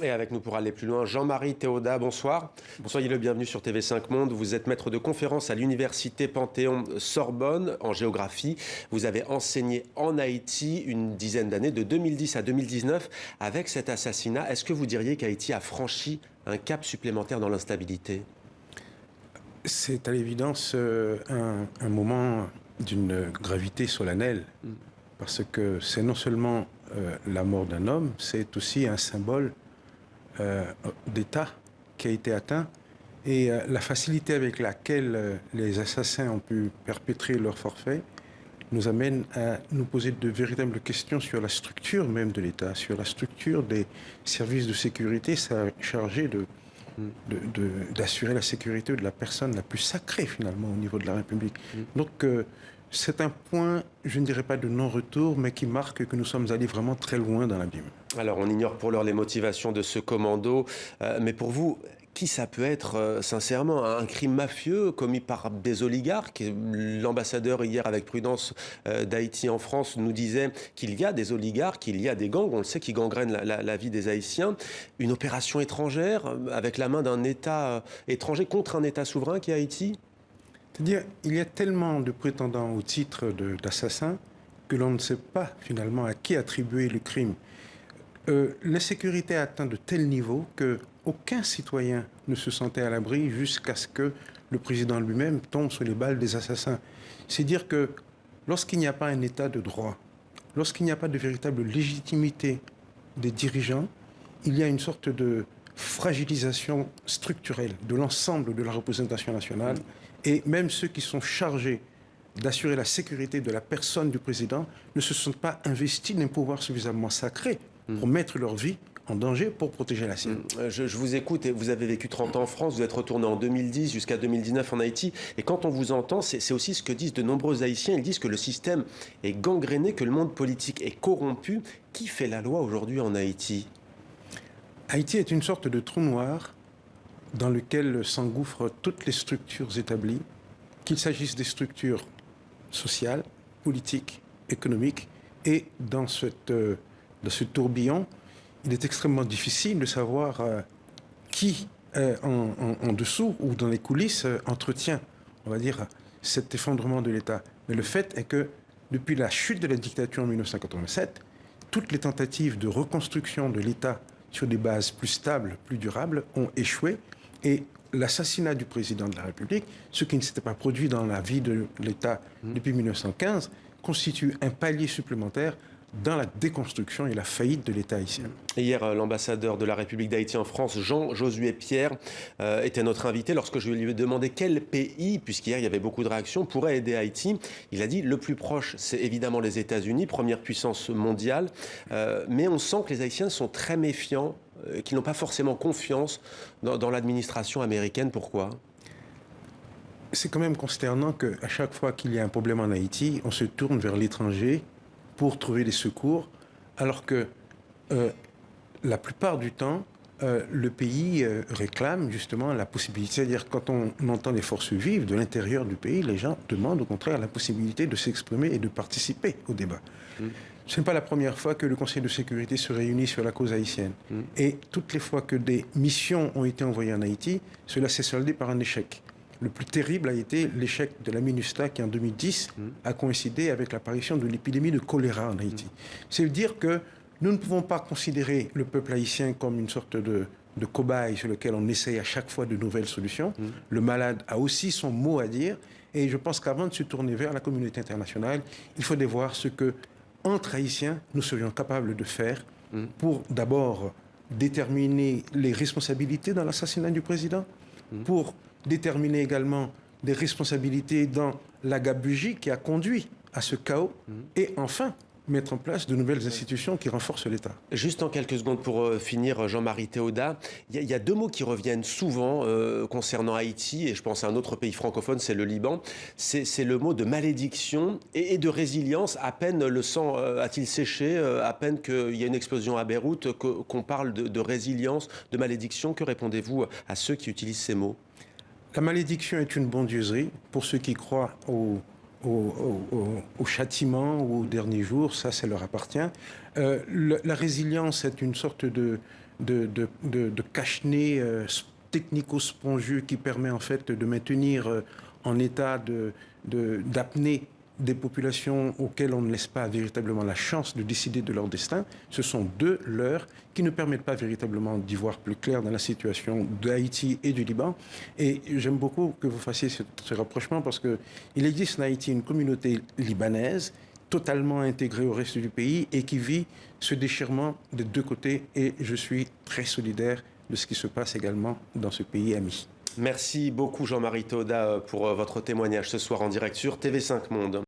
Et avec nous pour aller plus loin, Jean-Marie Théodat, bonsoir. Soyez le bienvenu sur TV5 Monde. Vous êtes maître de conférence à l'université Panthéon-Sorbonne en géographie. Vous avez enseigné en Haïti une dizaine d'années, de 2010 à 2019. Avec cet assassinat, est-ce que vous diriez qu'Haïti a franchi un cap supplémentaire dans l'instabilité? C'est à l'évidence un moment d'une gravité solennelle, parce que c'est non seulement la mort d'un homme, c'est aussi un symbole d'État qui a été atteint, et la facilité avec laquelle les assassins ont pu perpétrer leur forfait nous amène à nous poser de véritables questions sur la structure même de l'État, sur la structure des services de sécurité chargés d'assurer la sécurité de la personne la plus sacrée finalement au niveau de la République. Donc c'est un point, je ne dirais pas de non-retour, mais qui marque que nous sommes allés vraiment très loin dans l'abîme. Alors on ignore pour l'heure les motivations de ce commando, mais pour vous, qui ça peut être sincèrement? Un crime mafieux commis par des oligarques? L'ambassadeur hier avec Prudence d'Haïti en France nous disait qu'il y a des oligarques, qu'il y a des gangs, on le sait, qui gangrènent la vie des Haïtiens. Une opération étrangère avec la main d'un État étranger contre un État souverain qui est Haïti? C'est-à-dire, il y a tellement de prétendants au titre d'assassin que l'on ne sait pas finalement à qui attribuer le crime. L'insécurité a atteint de tels niveaux qu'aucun citoyen ne se sentait à l'abri jusqu'à ce que le président lui-même tombe sur les balles des assassins. C'est dire que lorsqu'il n'y a pas un état de droit, lorsqu'il n'y a pas de véritable légitimité des dirigeants, il y a une sorte de fragilisation structurelle de l'ensemble de la représentation nationale, et même ceux qui sont chargés d'assurer la sécurité de la personne du président ne se sont pas investis d'un pouvoir suffisamment sacré pour mettre leur vie en danger pour protéger la sienne. Je vous écoute et vous avez vécu 30 ans en France, vous êtes retourné en 2010 jusqu'à 2019 en Haïti. Et quand on vous entend, c'est aussi ce que disent de nombreux Haïtiens. Ils disent que le système est gangréné, que le monde politique est corrompu. Qui fait la loi aujourd'hui en Haïti? Haïti est une sorte de trou noir dans lequel s'engouffrent toutes les structures établies, qu'il s'agisse des structures sociales, politiques, économiques. Et dans ce tourbillon, il est extrêmement difficile de savoir qui, en dessous ou dans les coulisses, entretient, on va dire, cet effondrement de l'État. Mais le fait est que, depuis la chute de la dictature en 1987, toutes les tentatives de reconstruction de l'État sur des bases plus stables, plus durables, ont échoué. Et l'assassinat du président de la République, ce qui ne s'était pas produit dans la vie de l'État depuis 1915, constitue un palier supplémentaire dans la déconstruction et la faillite de l'État haïtien. Hier, l'ambassadeur de la République d'Haïti en France, Jean-Josué Pierre, était notre invité. Lorsque je lui ai demandé quel pays, puisqu'hier il y avait beaucoup de réactions, pourrait aider Haïti, il a dit le plus proche, c'est évidemment les États-Unis, première puissance mondiale. Mais on sent que les Haïtiens sont très méfiants, qu'ils n'ont pas forcément confiance dans l'administration américaine. Pourquoi? C'est quand même consternant qu'à chaque fois qu'il y a un problème en Haïti, on se tourne vers l'étranger pour trouver des secours, alors que la plupart du temps, le pays réclame justement la possibilité, c'est-à-dire quand on entend les forces vives de l'intérieur du pays, les gens demandent au contraire la possibilité de s'exprimer et de participer au débat. Ce n'est pas la première fois que le Conseil de sécurité se réunit sur la cause haïtienne. Et toutes les fois que des missions ont été envoyées en Haïti, cela s'est soldé par un échec. Le plus terrible a été l'échec de la MINUSTAH qui, en 2010, a coïncidé avec l'apparition de l'épidémie de choléra en Haïti. C'est dire que nous ne pouvons pas considérer le peuple haïtien comme une sorte de cobaye sur lequel on essaye à chaque fois de nouvelles solutions. Le malade a aussi son mot à dire. Et je pense qu'avant de se tourner vers la communauté internationale, il faudrait voir ce que, entre Haïtiens, nous serions capables de faire pour d'abord déterminer les responsabilités dans l'assassinat du président, pour déterminer également des responsabilités dans la gabegie qui a conduit à ce chaos, et enfin mettre en place de nouvelles institutions qui renforcent l'État. Juste en quelques secondes pour finir, Jean-Marie Théodat, il y a deux mots qui reviennent souvent concernant Haïti, et je pense à un autre pays francophone, c'est le Liban. C'est le mot de malédiction et de résilience. À peine le sang a-t-il séché, à peine qu'il y a une explosion à Beyrouth, qu'on parle de résilience, de malédiction. Que répondez-vous à ceux qui utilisent ces mots? La malédiction est une bondieuserie pour ceux qui croient au châtiment ou au dernier jour, ça leur appartient. La résilience est une sorte de cache-nez technico-spongieux qui permet en fait de maintenir en état d'apnée des populations auxquelles on ne laisse pas véritablement la chance de décider de leur destin. Ce sont deux leurres qui ne permettent pas véritablement d'y voir plus clair dans la situation d'Haïti et du Liban. Et j'aime beaucoup que vous fassiez ce rapprochement parce qu'il existe en Haïti une communauté libanaise totalement intégrée au reste du pays et qui vit ce déchirement des deux côtés. Et je suis très solidaire de ce qui se passe également dans ce pays ami. Merci beaucoup Jean-Marie Tauda pour votre témoignage ce soir en direct sur TV5 Monde.